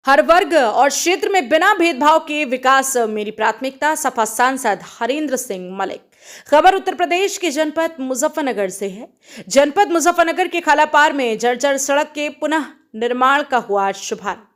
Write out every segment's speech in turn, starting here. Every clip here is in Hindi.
हर वर्ग और क्षेत्र में बिना भेदभाव के विकास मेरी प्राथमिकता, सपा सांसद हरेंद्र सिंह मलिक। खबर उत्तर प्रदेश के जनपद मुजफ्फरनगर से है। जनपद मुजफ्फरनगर के खालापार में जर्जर सड़क के पुनः निर्माण का हुआ शुभारंभ।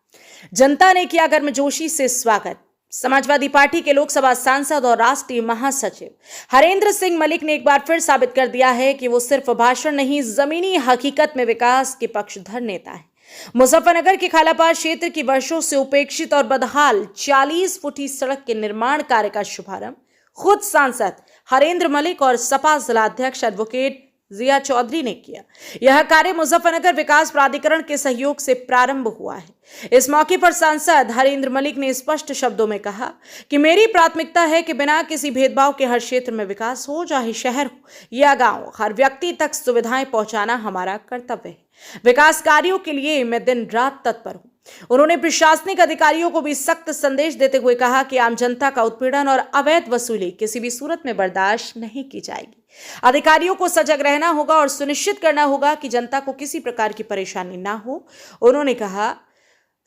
जनता ने किया गर्मजोशी से स्वागत। समाजवादी पार्टी के लोकसभा सांसद और राष्ट्रीय महासचिव हरेंद्र सिंह मलिक ने एक बार फिर साबित कर दिया है कि वो सिर्फ भाषण नहीं, जमीनी हकीकत में विकास के पक्षधर नेता है। मुजफ्फरनगर के खालापार क्षेत्र की वर्षों से उपेक्षित और बदहाल 40 फुटी सड़क के निर्माण कार्य का शुभारंभ खुद सांसद हरेंद्र मलिक और सपा जिलाध्यक्ष एडवोकेट जिया चौधरी ने किया। यह कार्य मुजफ्फरनगर विकास प्राधिकरण के सहयोग से प्रारंभ हुआ है। इस मौके पर सांसद हरेंद्र मलिक ने स्पष्ट शब्दों में कहा कि मेरी प्राथमिकता है कि बिना किसी भेदभाव के हर क्षेत्र में विकास हो, चाहे शहर हो या गांव, हर व्यक्ति तक सुविधाएं पहुंचाना हमारा कर्तव्य है। विकास कार्यों के लिए मैं दिन रात तत्पर हूं। उन्होंने प्रशासनिक अधिकारियों को भी सख्त संदेश देते हुए कहा कि आम जनता का उत्पीड़न और अवैध वसूली किसी भी सूरत में बर्दाश्त नहीं की जाएगी। अधिकारियों को सजग रहना होगा और सुनिश्चित करना होगा कि जनता को किसी प्रकार की परेशानी ना हो। उन्होंने कहा,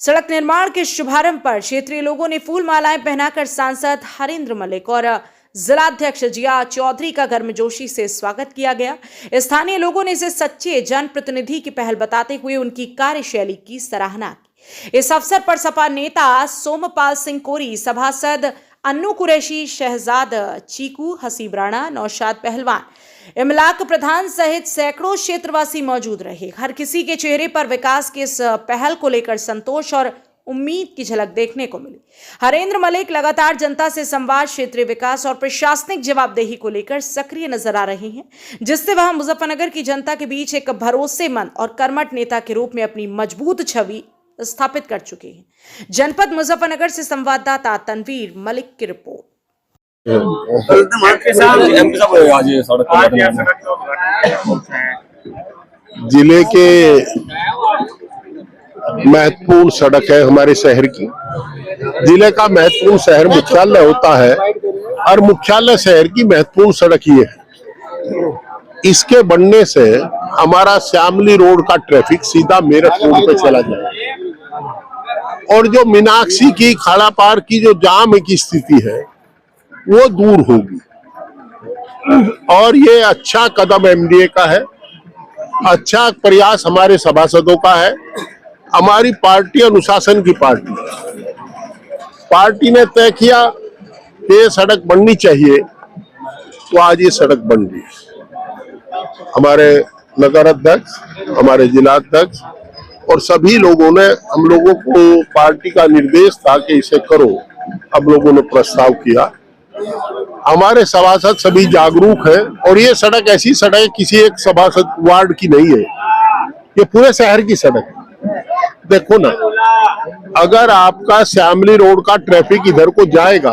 सड़क निर्माण के शुभारंभ पर क्षेत्रीय लोगों ने फूल मालाएं पहनाकर सांसद हरेंद्र मलिक और जिलाध्यक्ष जिया चौधरी का गर्मजोशी से स्वागत किया गया। स्थानीय लोगों ने इसे सच्चे जनप्रतिनिधि की पहल बताते हुए उनकी कार्यशैली की सराहना की। इस अवसर पर सपा नेता सोमपाल सिंह कोरी, सभासद अन्नू कुरैशी, शहजाद चीकू, हसीब राणा, नौशाद पहलवान, इमलाक प्रधान सहित सैकड़ों क्षेत्रवासी मौजूद रहे। हर किसी के चेहरे पर विकास की इस पहल को लेकर संतोष और उम्मीद की झलक देखने को मिली। हरेंद्र मलिक लगातार जनता से संवाद, क्षेत्रीय विकास और प्रशासनिक जवाबदेही को लेकर सक्रिय नजर आ रहे हैं, जिससे वह मुजफ्फरनगर की जनता के बीच एक भरोसेमंद और कर्मठ नेता के रूप में अपनी मजबूत छवि स्थापित कर चुके हैं। जनपद मुजफ्फरनगर से संवाददाता तनवीर मलिक की रिपोर्ट। जिले के महत्वपूर्ण सड़क है हमारे शहर की। जिले का महत्वपूर्ण शहर मुख्यालय होता है और मुख्यालय शहर की महत्वपूर्ण सड़क ये है। इसके बनने से हमारा श्यामली रोड का ट्रैफिक सीधा मेरठ रोड पे चला जाएगा और जो मीनाक्षी की खालापार की जो जाम की स्थिति है वो दूर होगी। और ये अच्छा कदम एमडीए का है, अच्छा प्रयास हमारे सभासदों का है। हमारी पार्टी अनुशासन की पार्टी ने तय किया कि ये सड़क बननी चाहिए, तो आज ये सड़क बन गई। हमारे नगर अध्यक्ष, हमारे जिलाध्यक्ष और सभी लोगों ने हम लोगों को पार्टी का निर्देश था कि इसे करो। हम लोगों ने प्रस्ताव किया। हमारे सभासद सभी जागरूक हैं और ये सड़क ऐसी सड़क किसी एक सभासद वार्ड की नहीं है, ये पूरे शहर की सड़क है। देखो ना, अगर आपका श्यामली रोड का ट्रैफिक इधर को जाएगा,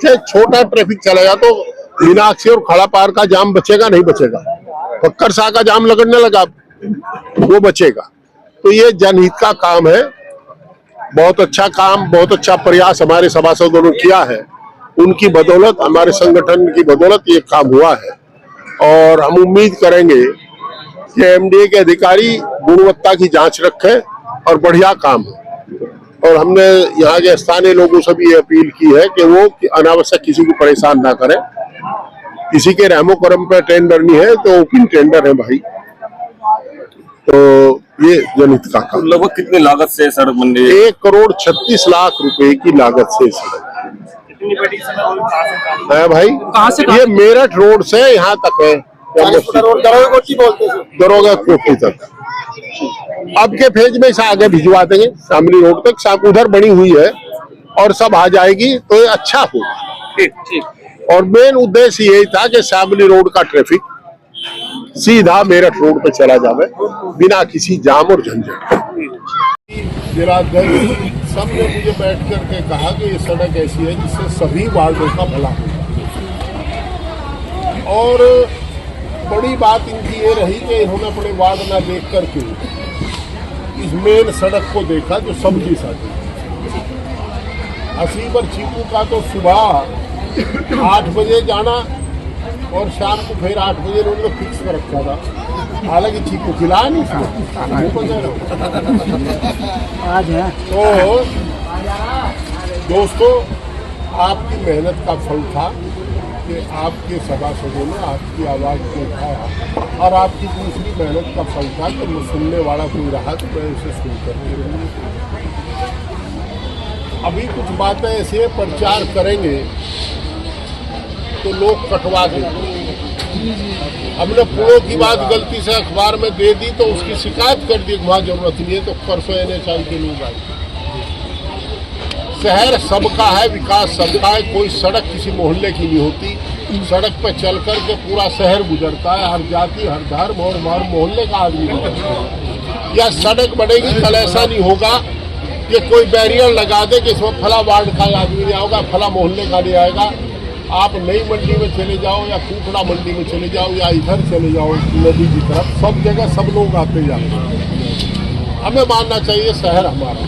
चाहे छोटा ट्रैफिक चलेगा, तो मीनाक्षी और खालापार का जाम बचेगा नहीं बचेगा? फक्कर शाह का जाम लगने लगा, वो बचेगा। तो ये जनहित का काम है। बहुत अच्छा काम, बहुत अच्छा प्रयास हमारे सभासदों ने किया है। उनकी बदौलत, हमारे संगठन की बदौलत ये काम हुआ है और हम उम्मीद करेंगे कि एमडीए के अधिकारी गुणवत्ता की जांच रखें और बढ़िया काम हो। और हमने यहाँ के स्थानीय लोगों से भी ये अपील की है कि वो अनावश्यक किसी को परेशान ना करें। किसी के रहमो करम पे टेंडर नहीं है, तो ओपन टेंडर है भाई। तो ये जनहित का काम। लगभग कितनी लागत से सड़क बन रही है? 1,36,00,000 रुपए की लागत से सड़क है भाई। कहाँ से? ये मेरठ रोड से यहाँ तक है, दरोगा कोठी तक। अब के फेज में इसे आगे भिजवा देंगे शामली रोड तक। शाम उधर बनी हुई है और सब आ जाएगी, तो ये अच्छा होगा। और मेन उद्देश्य यही था कि शामली रोड का ट्रैफिक सीधा मेरठ रोड पे चला जावे बिना किसी जाम और झंझट। जिलाध्यक्ष सबने मुझे बैठ करके कहा कि ये सड़क ऐसी है जिससे सभी वार्डों का भला हो। और बड़ी बात इनकी ये रही कि इन्होंने अपने वार्ड ना देख करके इस मेन सड़क को देखा जो सबकी सड़क। हसीब और चीकू का तो सुबह 8 बजे जाना और शाम को फिर 8 बजे उन्होंने फिक्स कर रखा था। हालांकि चीकू खिला नहीं आज है तो दोस्तों, आपकी मेहनत का फल था कि आपके सभासदों ने आपकी आवाज़ को उठाया, और आपकी दूसरी मेहनत का फल था कि सुनने वाला कोई रहा तो मैं उसे सुन करके रहूँगा। अभी कुछ बातें ऐसे प्रचार करेंगे तो लोग कटवा देंगे। हमने पुलों की बात गलती से अखबार में दे दी तो उसकी शिकायत कर दी, वहाँ जरूरत नहीं है, तो परसों NHI के लोग आए। शहर सबका है, विकास सबका है, कोई सड़क किसी मोहल्ले की नहीं होती। सड़क पर चल कर के पूरा शहर गुजरता है, हर जाति, हर धर्म और हर मोहल्ले का आदमी गुजरता है। या सड़क बनेगी, कल ऐसा नहीं होगा कि कोई बैरियर लगा दे कि इसमें फला वार्ड का आदमी नहीं आएगा, फला मोहल्ले का नहीं आएगा। आप नई मंडी में चले जाओ या कुकड़ा मंडी में चले जाओ या इधर चले जाओ नदी की तरफ, सब जगह सब लोग आते जाते हैं। हमें मानना चाहिए शहर हमारा।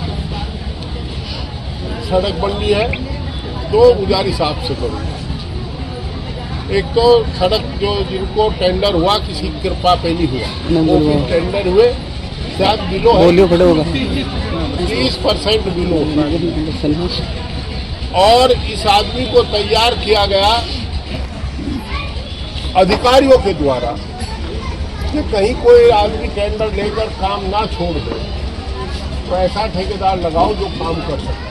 सड़क बननी है तो गुजारिश आपसे करूँगा, एक तो सड़क जो जिनको टेंडर हुआ किसी कृपा पे नहीं हुआ, वो भी टेंडर हुए, शायद बिलो है 30% बिलो होता है। और इस आदमी को तैयार किया गया अधिकारियों के द्वारा कि कहीं कोई आदमी टेंडर लेकर काम ना छोड़ दे, तो ऐसा ठेकेदार लगाओ जो काम कर सकता है।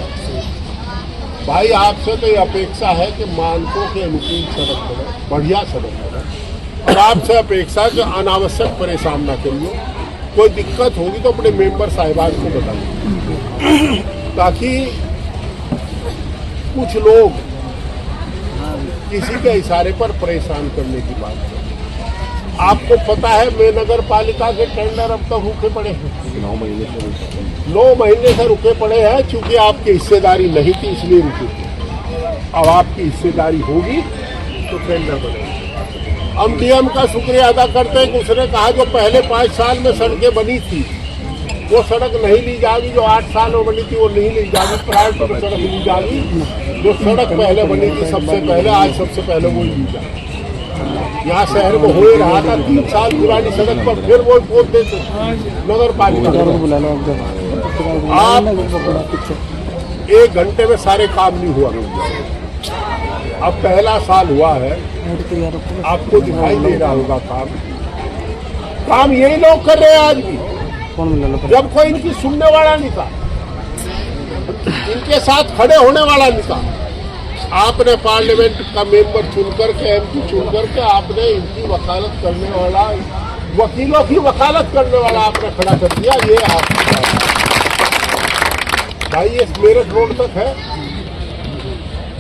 भाई आपसे तो ये अपेक्षा है कि मानकों के अनुकूल सड़क बने, बढ़िया सड़क बने, और आपसे अपेक्षा कि अनावश्यक परेशान ना करिए। कोई दिक्कत होगी तो अपने मेंबर साहिबान को बताइए, ताकि कुछ लोग किसी के इशारे पर परेशान करने की बात करें। आपको पता है मैं नगर पालिका के टेंडर अब तक रुके पड़े हैं, 9 महीने से रुके पड़े हैं, क्योंकि आपकी हिस्सेदारी नहीं थी इसलिए रुके थे। अब आपकी हिस्सेदारी होगी तो टेंडर बनेगा। हम डीएम का शुक्रिया अदा करते हैं कि उसने कहा जो पहले 5 साल में सड़कें बनी थी वो सड़क नहीं ली जाएगी, जो 8 साल में बनी थी वो नहीं ली जाएगी, प्राइवेट में सड़क ली जाएगी। जो सड़क पहले बनी थी सबसे पहले, आज सबसे पहले वो ली जाएगी। यहाँ शहर में हो ही रहा था, 3 साल पुरानी सड़क पर फिर वो पोत देते नगर पालिका। आप 1 घंटे में सारे काम नहीं हुआ, अब पहला साल हुआ है, आपको दिखाई दे रहा होगा काम यही लोग कर रहे हैं आज भी, जब कोई इनकी सुनने वाला नहीं था, इनके साथ खड़े होने वाला नहीं था। आपने पार्लियामेंट का मेंबर चुनकर के, MP चुनकर के, आपने इनकी वकालत करने वाला, वकीलों की वकालत करने वाला आपने खड़ा कर दिया। ये आपकी भाई ये मेरठ रोड तक है,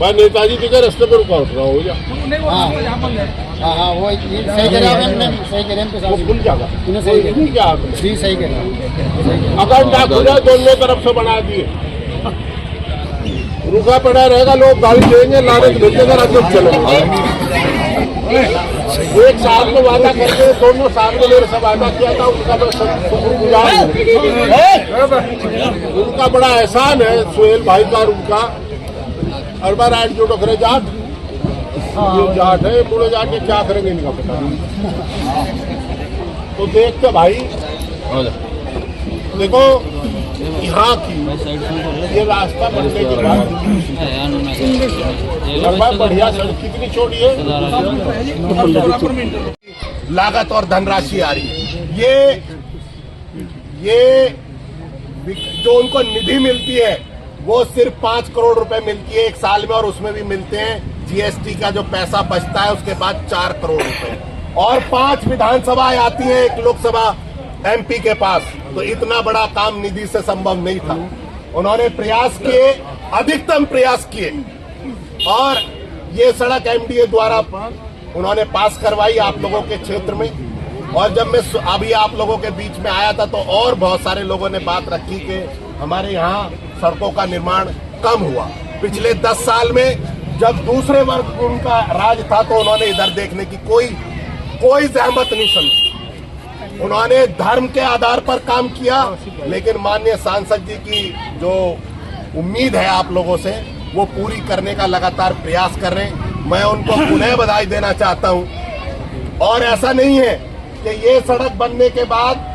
मैं नेताजी जी के रास्ते पर रुका उठ रहा हो जा, वो सही करें वो खुल जाएगा, क्या आपने सही करें। अगर ना खुला दोनों तरफ से बना दिए, रुका पड़ा रहेगा, लोग गाड़ी देंगे, लानत भेजेंगे, राजनीति चलेगा। एक साल में वादा करके दोनों साल में मेरे से वादा किया था, उनका मैं शुक्रगुजार हूँ। उनका बड़ा एहसान है सुहेल भाई का, उनका हर बार आज जो डोकरे जाट जाट है, बुढ़े जाट के क्या करेंगे इनका पता नहीं। तो देख के भाई देखो यहाँ की ये रास्ता बनने के बाद बढ़िया सड़क कितनी छोटी है, लागत और धनराशि आ रही है। ये जो उनको निधि मिलती है वो सिर्फ 5 करोड़ रुपए मिलती है 1 साल में, और उसमें भी मिलते हैं GST का जो पैसा बचता है उसके बाद 4 करोड़ रुपए, और 5 विधानसभाएं आती हैं, 1 लोकसभा MP के पास। तो इतना बड़ा काम निधि से संभव नहीं था। उन्होंने प्रयास किए, अधिकतम प्रयास किए, और ये सड़क MDA द्वारा उन्होंने पास करवाई आप लोगों के क्षेत्र में। और जब मैं अभी आप लोगों के बीच में आया था तो और बहुत सारे लोगों ने बात रखी कि हमारे यहाँ सड़कों का निर्माण कम हुआ। पिछले 10 साल में जब दूसरे वर्ग उनका राज था तो उन्होंने इधर देखने की कोई जहमत नहीं समझी। उन्होंने धर्म के आधार पर काम किया, लेकिन माननीय सांसद जी की जो उम्मीद है आप लोगों से वो पूरी करने का लगातार प्रयास कर रहे हैं। मैं उनको पुनः बधाई देना चाहता हूं। और ऐसा नहीं है कि ये सड़क बनने के बाद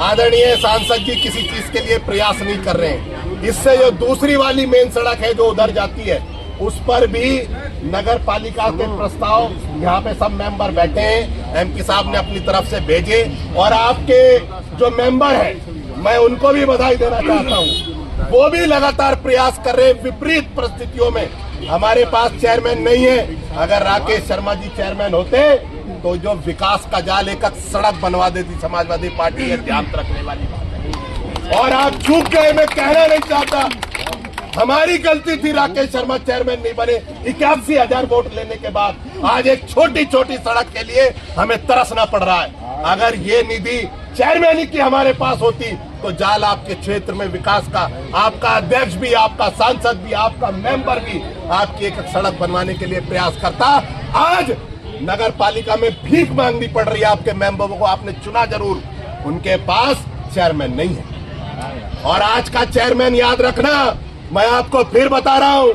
आदरणीय सांसद जी किसी चीज के लिए प्रयास नहीं कर रहे हैं। इससे जो दूसरी वाली मेन सड़क है जो उधर जाती है, उस पर भी नगर पालिका के प्रस्ताव यहाँ पे सब मेंबर बैठे हैं, एमपी साहब ने अपनी तरफ से भेजे और आपके जो मेंबर हैं मैं उनको भी बधाई देना चाहता हूँ। वो भी लगातार प्रयास कर रहे हैं। विपरीत परिस्थितियों में हमारे पास चेयरमैन नहीं है। अगर राकेश शर्मा जी चेयरमैन होते तो जो विकास का जाल एक सड़क बनवा देती समाजवादी पार्टी, है ध्यान रखने वाली बात है। और आप चूक गए, मैं कहना नहीं चाहता, हमारी गलती थी राकेश शर्मा चेयरमैन नहीं बने। 81,000 वोट लेने के बाद आज एक छोटी छोटी सड़क के लिए हमें तरसना पड़ रहा है। अगर ये निधि चेयरमैन की हमारे पास होती तो जाल आपके क्षेत्र में विकास का, आपका अध्यक्ष भी, आपका सांसद भी, आपका मेंबर भी आपकी एक सड़क बनवाने के लिए प्रयास करता। आज नगर पालिका में भीख मांगनी पड़ रही है आपके मेंबरों को। आपने चुना जरूर, उनके पास चेयरमैन नहीं है। और आज का चेयरमैन याद रखना, मैं आपको फिर बता रहा हूं,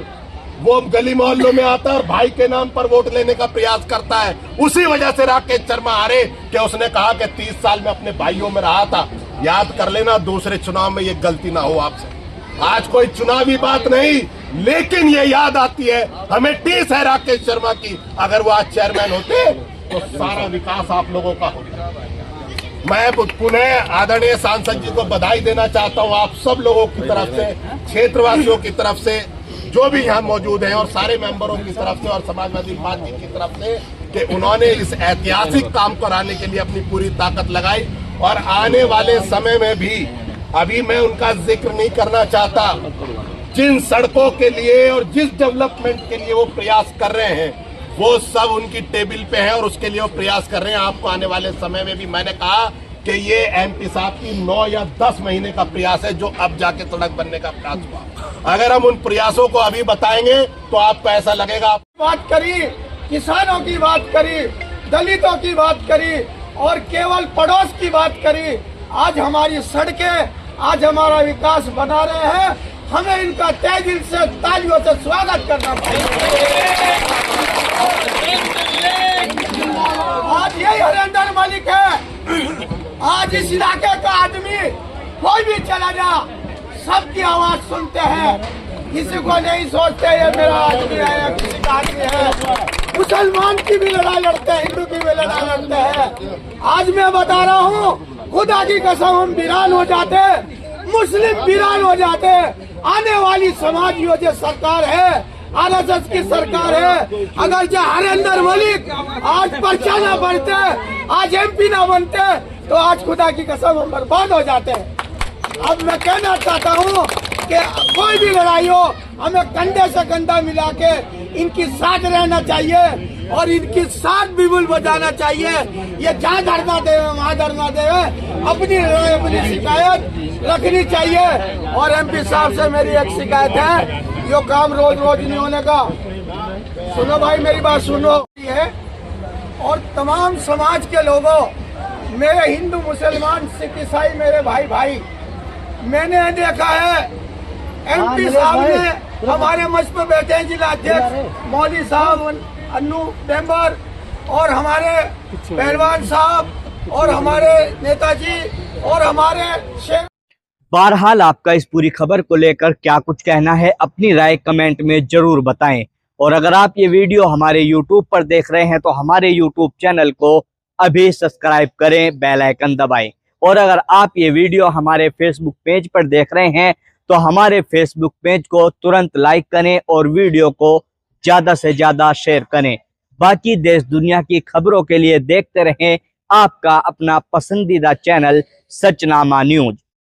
वो गली मोहल्लों में आता है और भाई के नाम पर वोट लेने का प्रयास करता है। उसी वजह से राकेश शर्मा हारे कि उसने कहा कि 30 साल में अपने भाइयों में रहा था। याद कर लेना, दूसरे चुनाव में ये गलती ना हो आपसे। आज कोई चुनावी बात नहीं, लेकिन ये याद आती है, हमें टीस है राकेश शर्मा की। अगर वो आज चेयरमैन होते तो सारा विकास आप लोगों का होता। मैं पुनः आदरणीय सांसद जी को बधाई देना चाहता हूं, आप सब लोगों की तरफ से, क्षेत्रवासियों की तरफ से, जो भी यहाँ मौजूद हैं, और सारे मेंबरों की तरफ से और समाजवादी पार्टी की तरफ से, कि उन्होंने इस ऐतिहासिक काम कराने के लिए अपनी पूरी ताकत लगाई। और आने वाले समय में भी, अभी मैं उनका जिक्र नहीं करना चाहता, जिन सड़कों के लिए और जिस डेवलपमेंट के लिए वो प्रयास कर रहे हैं वो सब उनकी टेबल पे है और उसके लिए वो प्रयास कर रहे हैं। आपको आने वाले समय में भी मैंने कहा कि ये एमपी साहब की 9 या 10 महीने का प्रयास है जो अब जाके सड़क बनने का प्रयास हुआ। अगर हम उन प्रयासों को अभी बताएंगे तो आपको ऐसा लगेगा। बात करी, किसानों की बात करी, दलितों की बात करी और केवल पड़ोस की बात करी। आज हमारी सड़कें, आज हमारा विकास बना रहे हैं, हमें इनका तहे दिल से तालियों से स्वागत करना चाहिए। आज यही हरिंदर मलिक है। आज इस इलाके का आदमी कोई भी चला जा, सबकी आवाज सुनते हैं, किसी को नहीं सोचते ये मेरा आदमी है या किसी का आदमी है। मुसलमान की भी लड़ाई लड़ते हैं, हिंदू की भी लड़ाई लड़ते हैं। आज मैं बता रहा हूँ, खुदा की कसम हम वीरान हो जाते, मुस्लिम वीरान हो जाते। आने वाली समाज योजना सरकार है, आरएसएस की सरकार है। अगर जो हरिंदर मलिक आज पर्चा ना बनते, आज एमपी ना बनते, तो आज खुदा की कसम हम बर्बाद हो जाते हैं। अब मैं कहना चाहता हूँ कि कोई भी लड़ाई हो, हमें कंधे से कंधा मिला के इनकी साथ रहना चाहिए और इनकी साथ बिगुल बजाना चाहिए। ये जहाँ धरना देवे वहाँ धरना देवे, अपनी लड़ाई, अपनी शिकायत रखनी चाहिए। और एमपी साहब से मेरी एक शिकायत है, यो काम रोज रोज नहीं होने का। सुनो भाई, मेरी बात सुनो है। और तमाम समाज के लोगों, मेरे हिंदू मुसलमान सिख ईसाई मेरे भाई भाई, मैंने देखा है एमपी साहब ने हमारे मंच पर बैठे हैं जिला अध्यक्ष मौली साहब, अन्नू मेंबर और हमारे पहलवान साहब और हमारे नेताजी और हमारे शेख। बहरहाल आपका इस पूरी खबर को लेकर क्या कुछ कहना है, अपनी राय कमेंट में जरूर बताएं। और अगर आप ये वीडियो हमारे YouTube पर देख रहे हैं तो हमारे YouTube चैनल को अभी सब्सक्राइब करें, बेल आइकन दबाएं। और अगर आप ये वीडियो हमारे Facebook पेज पर देख रहे हैं तो हमारे Facebook पेज को तुरंत लाइक करें और वीडियो को ज्यादा से ज्यादा शेयर करें। बाकी देश दुनिया की खबरों के लिए देखते रहें आपका अपना पसंदीदा चैनल सचनामा न्यूज।